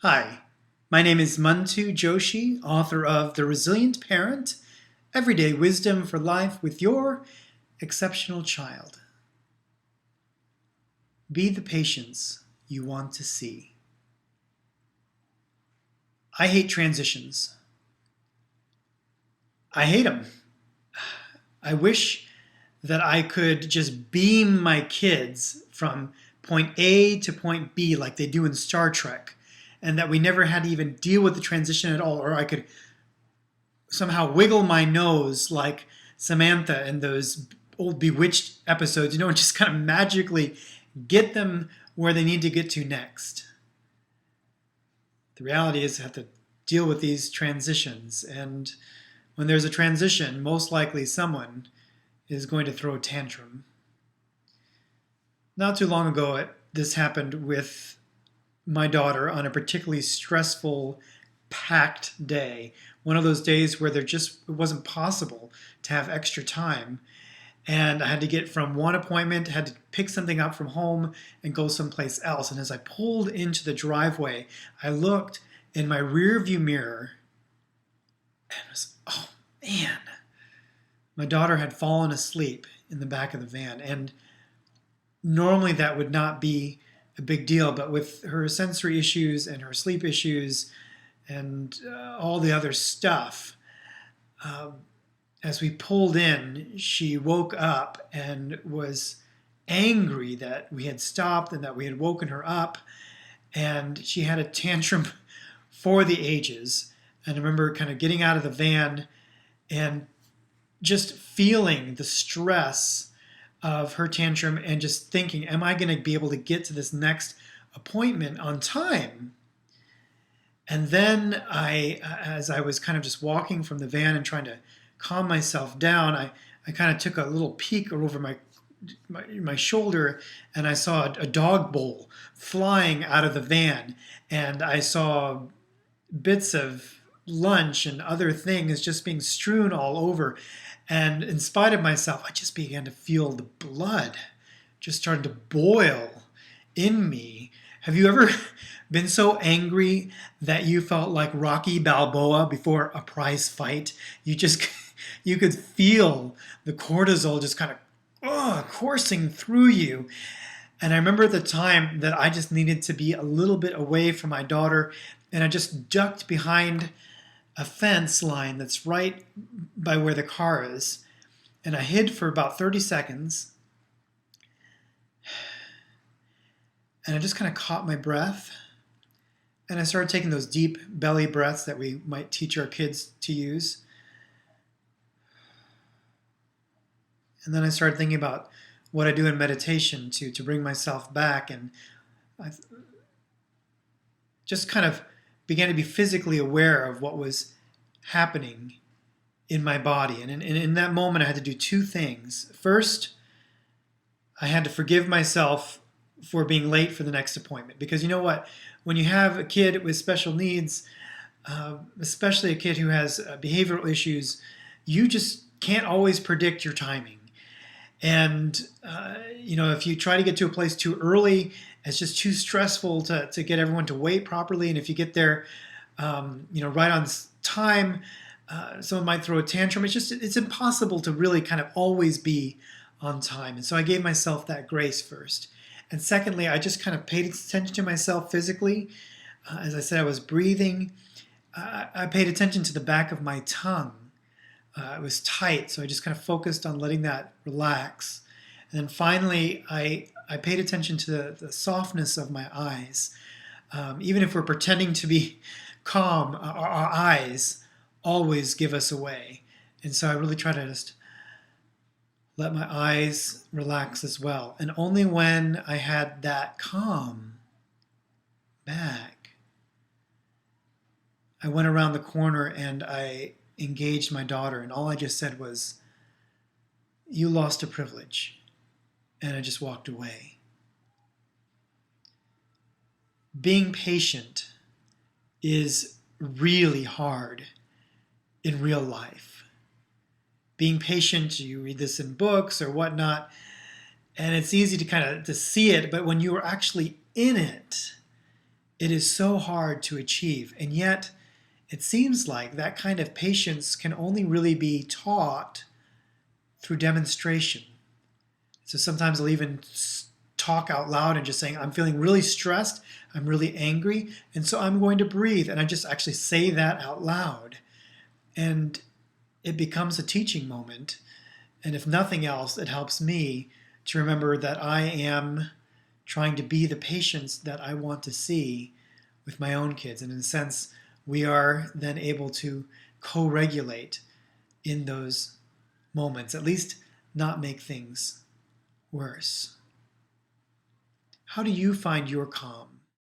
Hi, my name is Mantu Joshi, author of The Resilient Parent, Everyday Wisdom for Life with Your Exceptional Child. Be the patience you want to see. I hate transitions. I hate them. I wish that I could just beam my kids from point A to point B like they do in Star Trek, and that we never had to even deal with the transition at all, or I could somehow wiggle my nose like Samantha in those old Bewitched episodes, and just kind of magically get them where they need to get to next. The reality is I have to deal with these transitions, and when there's a transition, most likely someone is going to throw a tantrum. Not too long ago, this happened with my daughter on a particularly stressful, packed day. One of those days where it wasn't possible to have extra time. And I had to get from one appointment, had to pick something up from home and go someplace else. And as I pulled into the driveway, I looked in my rear view mirror and was, oh man, my daughter had fallen asleep in the back of the van. And normally that would not be a big deal, but with her sensory issues and her sleep issues and all the other stuff, as we pulled in, she woke up and was angry that we had stopped and that we had woken her up, and she had a tantrum for the ages. And I remember kind of getting out of the van and just feeling the stress of her tantrum and just thinking, am I going to be able to get to this next appointment on time? And then as I was kind of just walking from the van and trying to calm myself down, I kind of took a little peek over my shoulder, and I saw a dog bowl flying out of the van, and I saw bits of lunch and other things just being strewn all over. And in spite of myself, I just began to feel the blood just started to boil in me. Have you ever been so angry that you felt like Rocky Balboa before a prize fight? You could feel the cortisol just kind of coursing through you. And I remember at the time that I just needed to be a little bit away from my daughter, and I just ducked behind a fence line that's right by where the car is. And I hid for about 30 seconds. And I just kind of caught my breath. And I started taking those deep belly breaths that we might teach our kids to use. And then I started thinking about what I do in meditation to bring myself back. And I just kind of began to be physically aware of what was happening in my body. And in that moment, I had to do two things. First, I had to forgive myself for being late for the next appointment. Because you know what? When you have a kid with special needs, especially a kid who has behavioral issues, you just can't always predict your timing. And, if you try to get to a place too early, it's just too stressful to get everyone to wait properly. And if you get there, right on time, someone might throw a tantrum. It's impossible to really kind of always be on time. And so I gave myself that grace first. And secondly, I just kind of paid attention to myself physically. As I said, I was breathing. I paid attention to the back of my tongue. It was tight, so I just kind of focused on letting that relax. And then finally, I paid attention to the softness of my eyes. Even if we're pretending to be calm, our eyes always give us away. And so I really try to just let my eyes relax as well. And only when I had that calm back, I went around the corner and I engaged my daughter, and all I just said was, "You lost a privilege," and I just walked away. Being patient is really hard in real life. Being patient, you read this in books or whatnot, and it's easy to kind of to see it, but when you are actually in it, it is so hard to achieve. And yet, it seems like that kind of patience can only really be taught through demonstration. So sometimes I'll even talk out loud and just saying, I'm feeling really stressed, I'm really angry, and so I'm going to breathe. And I just actually say that out loud. And it becomes a teaching moment. And if nothing else, it helps me to remember that I am trying to be the patience that I want to see with my own kids. And in a sense, we are then able to co-regulate in those moments, at least not make things worse. How do you find your calm?